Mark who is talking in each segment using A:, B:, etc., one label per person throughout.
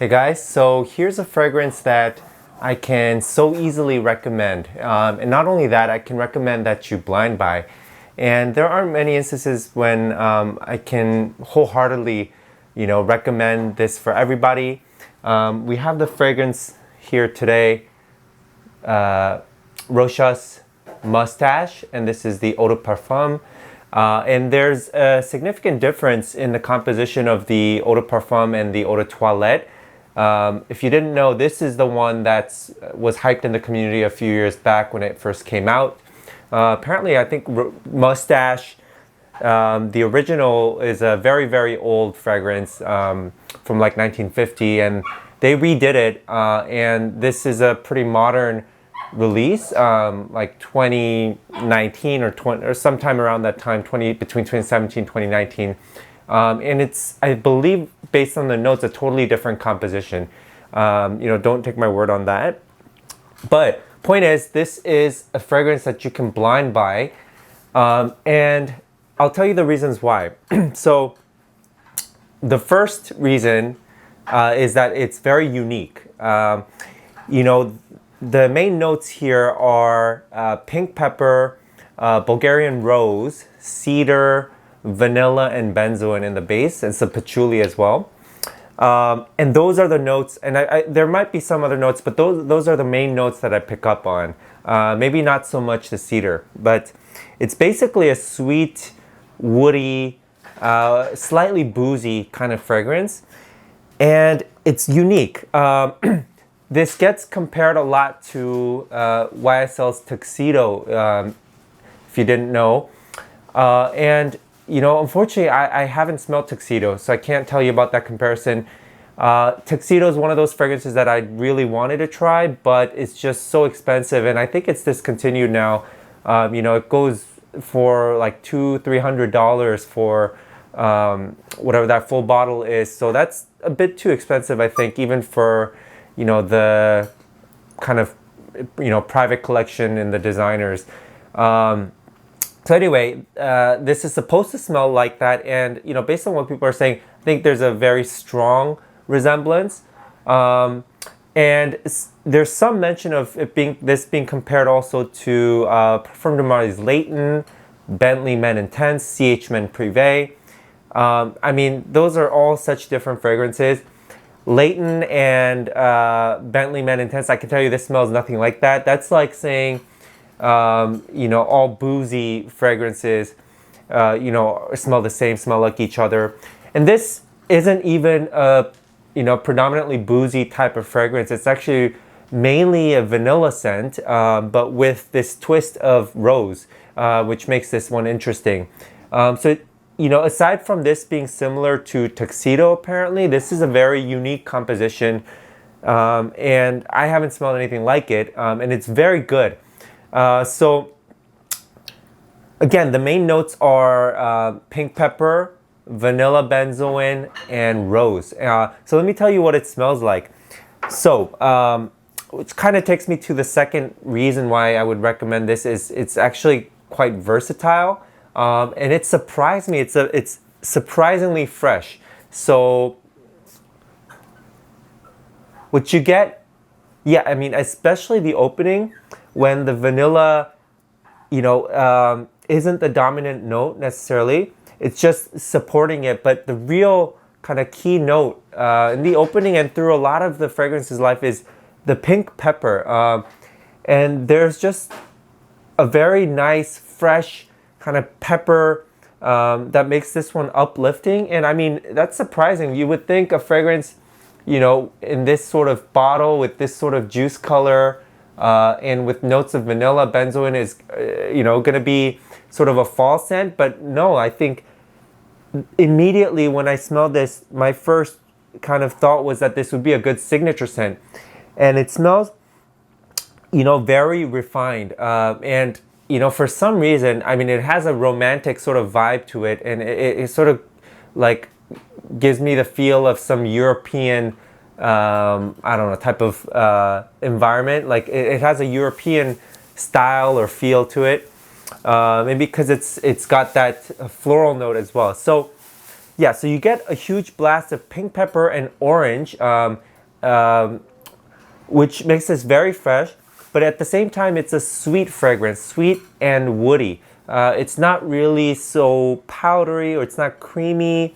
A: Hey guys, so here's a fragrance that I can so easily recommend. And not only that, I can recommend that you blind buy. And there aren't many instances when I can wholeheartedly, recommend this for everybody. We have the fragrance here today, Rochas Moustache, and this is the eau de parfum. And there's a significant difference in the composition of the eau de parfum and the eau de toilette. If you didn't know, this is the one that was hyped in the community a few years back when it first came out. Apparently, I think Mustache, the original is a very, very old fragrance from like 1950, and they redid it. And this is a pretty modern release, like 2019 or sometime around that time, between 2017 and 2019. And it's, I believe, based on the notes, a totally different composition. Don't take my word on that. But point is, this is a fragrance that you can blind buy. And I'll tell you the reasons why. So the first reason is that it's very unique. The main notes here are pink pepper, Bulgarian rose, cedar, vanilla, and benzoin in the base, and some patchouli as well. And those are the notes, and there might be some other notes, but those are the main notes that I pick up on. Maybe not so much the cedar, but it's basically a sweet, woody, slightly boozy kind of fragrance, and it's unique. This gets compared a lot to YSL's Tuxedo, if you didn't know. Unfortunately, I haven't smelled Tuxedo, so I can't tell you about that comparison. Tuxedo is one of those fragrances that I really wanted to try, but it's just so expensive, and I think it's discontinued now. It goes for like $200-300 for whatever that full bottle is, so that's a bit too expensive, I think, even for the kind of private collection and the designers. So anyway, this is supposed to smell like that, and based on what people are saying, I think there's a very strong resemblance. And there's some mention of this being compared also to Parfum de Marly's Leighton, Bentley Men Intense, CH Men Privé. Those are all such different fragrances. Leighton and Bentley Men Intense, I can tell you this smells nothing like that. That's like saying all boozy fragrances, smell the same, smell like each other. And this isn't even a, predominantly boozy type of fragrance. It's actually mainly a vanilla scent, but with this twist of rose, which makes this one interesting. Aside from this being similar to Tuxedo, apparently, this is a very unique composition, and I haven't smelled anything like it, and it's very good. So again, the main notes are pink pepper, vanilla benzoin, and rose. So let me tell you what it smells like. So which kind of takes me to the second reason why I would recommend this is it's actually quite versatile, and it surprised me. It's surprisingly fresh. So what you get, especially the opening, when the vanilla, isn't the dominant note necessarily. It's just supporting it. But the real kind of key note in the opening and through a lot of the fragrance's life is the pink pepper. And there's just a very nice, fresh kind of pepper that makes this one uplifting. And that's surprising. You would think a fragrance, in this sort of bottle with this sort of juice color, and with notes of vanilla, benzoin is, going to be sort of a fall scent. But no, I think immediately when I smelled this, my first kind of thought was that this would be a good signature scent. And it smells, very refined. And for some reason, it has a romantic sort of vibe to it. And it sort of like gives me the feel of some European type of environment. Like it has a European style or feel to it, maybe because it's got that floral note as well. So yeah, so you get a huge blast of pink pepper and orange, which makes this very fresh. But at the same time, it's a sweet fragrance, sweet and woody. It's not really so powdery, or it's not creamy.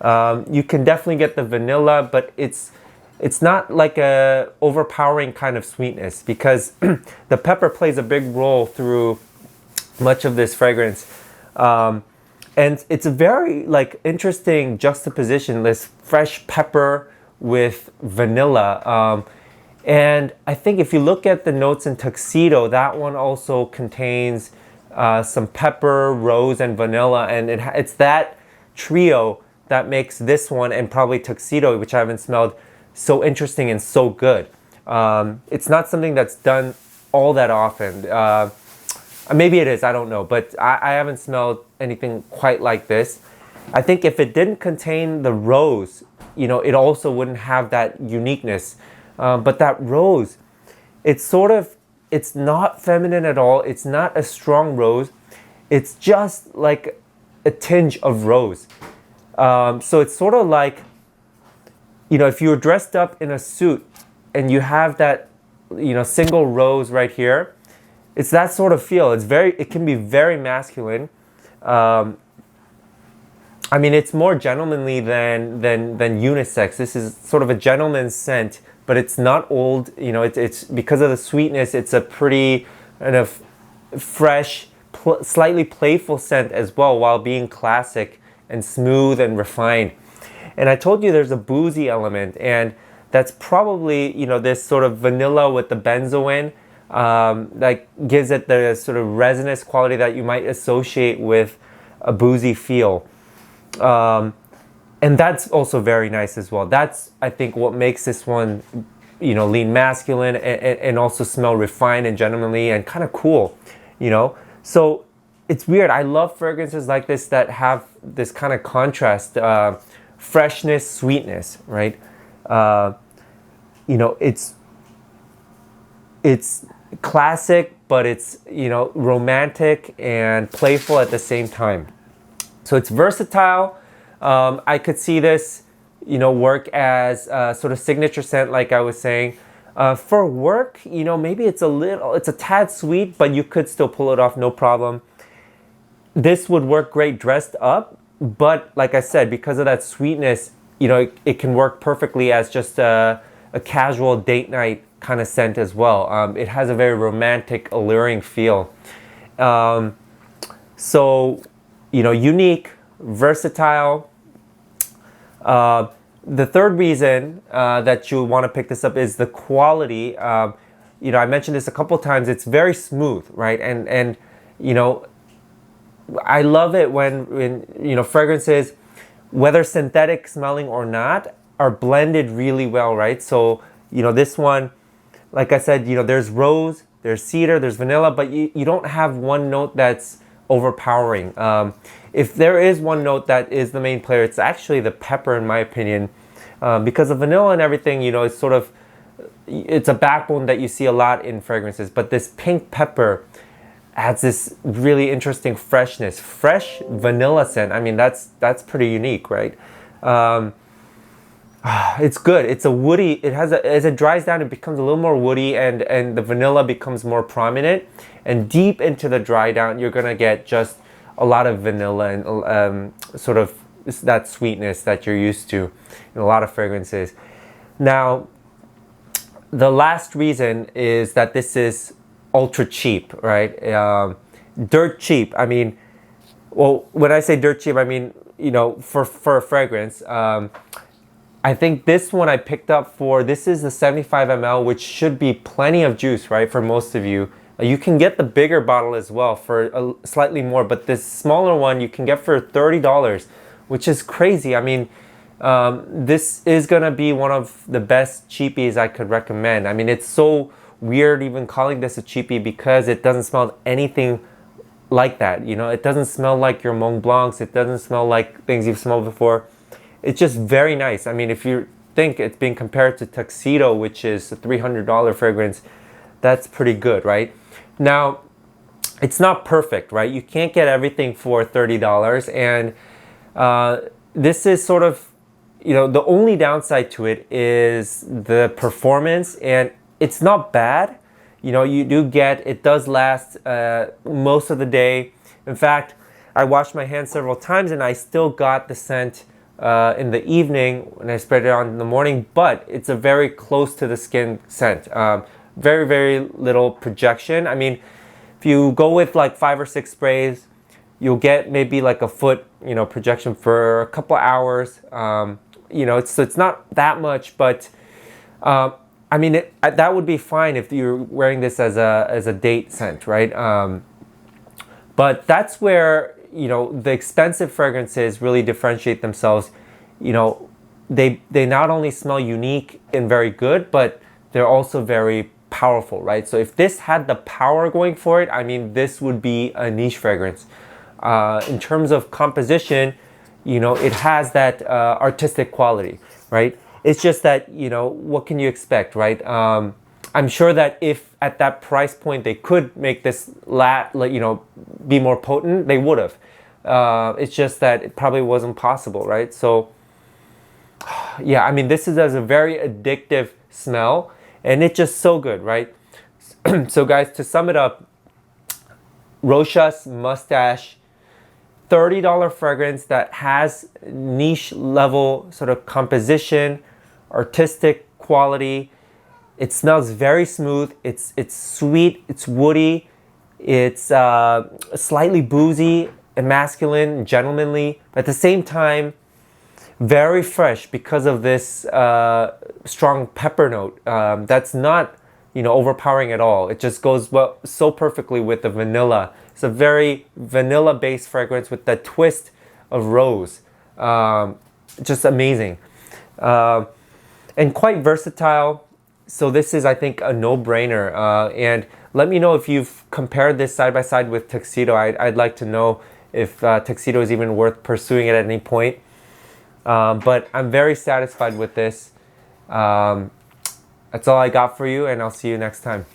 A: You can definitely get the vanilla, but it's not like a overpowering kind of sweetness, because the pepper plays a big role through much of this fragrance. And it's a very like interesting juxtaposition, this fresh pepper with vanilla. And I think if you look at the notes in Tuxedo, that one also contains some pepper, rose, and vanilla. And it's that trio that makes this one, and probably Tuxedo, which I haven't smelled, so interesting and so good. It's not something that's done all that often. Maybe it is, I don't know. But I haven't smelled anything quite like this. I think if it didn't contain the rose, it also wouldn't have that uniqueness. But that rose, it's not feminine at all. It's not a strong rose. It's just like a tinge of rose. So it's sort of like, if you were dressed up in a suit and you have that, single rose right here, it's that sort of feel. It can be very masculine. It's more gentlemanly than unisex. This is sort of a gentleman's scent, but it's not old. It's because of the sweetness. It's a pretty kind of fresh, slightly playful scent as well, while being classic and smooth and refined. And I told you there's a boozy element, and that's probably this sort of vanilla with the benzoin that gives it the sort of resinous quality that you might associate with a boozy feel. And that's also very nice as well. That's, I think, what makes this one, lean masculine and also smell refined and gentlemanly and kind of cool, So it's weird. I love fragrances like this that have this kind of contrast, freshness, sweetness, right? It's classic, but it's, romantic and playful at the same time. So it's versatile. I could see this, work as a sort of signature scent, like I was saying. For work, maybe it's a tad sweet, but you could still pull it off, no problem. This would work great dressed up, but like I said, because of that sweetness, it can work perfectly as just a casual date night kind of scent as well. It has a very romantic, alluring feel. So, unique, versatile. The third reason that you want to pick this up is the quality. I mentioned this a couple times. It's very smooth, right? And I love it when fragrances, whether synthetic smelling or not, are blended really well, right? So, this one, like I said, there's rose, there's cedar, there's vanilla, but you don't have one note that's overpowering. If there is one note that is the main player, it's actually the pepper, in my opinion, because the vanilla and everything, it's a backbone that you see a lot in fragrances, but this pink pepper adds this really interesting freshness, fresh vanilla scent. That's pretty unique, right? It's good. It's a woody. As it dries down, it becomes a little more woody, and the vanilla becomes more prominent. And deep into the dry down, you're gonna get just a lot of vanilla and sort of that sweetness that you're used to in a lot of fragrances. Now, the last reason is that this is ultra cheap, right? Dirt cheap. When I say dirt cheap, for a fragrance. I think this one I picked up this is the 75 ml, which should be plenty of juice, right, for most of you. You can get the bigger bottle as well for slightly more, but this smaller one you can get for $30, which is crazy. This is gonna be one of the best cheapies I could recommend. It's so weird even calling this a cheapie because it doesn't smell anything like that. It doesn't smell like your Mont Blancs. It doesn't smell like things you've smelled before. It's just very nice. If you think it's being compared to Tuxedo, which is a $300 fragrance, that's pretty good, right? Now, it's not perfect, right? You can't get everything for $30, and this is sort of you know, the only downside to it is the performance, and it's not bad. You know, you do get, it does last most of the day. In fact, I washed my hands several times and I still got the scent in the evening when I spread it on in the morning, but it's a very close to the skin scent. Very, very little projection. I mean, if you go with like 5 or 6 sprays, you'll get maybe like a foot, you know, projection for a couple hours. You know, it's not that much, but I mean, that would be fine if you're wearing this as a date scent, right? But that's where, you know, the expensive fragrances really differentiate themselves. You know, they not only smell unique and very good, but they're also very powerful, right? So if this had the power going for it, I mean, this would be a niche fragrance. In terms of composition, you know, it has that artistic quality, right? It's just that, you know, what can you expect, right? I'm sure that if at that price point they could make this you know, be more potent, they would have. It's just that it probably wasn't possible, right? So yeah, I mean, this has a very addictive smell, and it's just so good, right? So guys, to sum it up, Rochas Mustache, $30 fragrance that has niche level sort of composition, artistic quality. It smells very smooth. It's sweet. It's woody. It's slightly boozy and masculine, gentlemanly. But at the same time, very fresh because of this strong pepper note. That's not, you know, overpowering at all. It just goes well so perfectly with the vanilla. It's a very vanilla-based fragrance with that twist of rose. Just amazing. And quite versatile. So this is, I think, a no-brainer. And let me know if you've compared this side by side with Tuxedo. I'd like to know if Tuxedo is even worth pursuing it at any point. But I'm very satisfied with this. That's all I got for you, and I'll see you next time.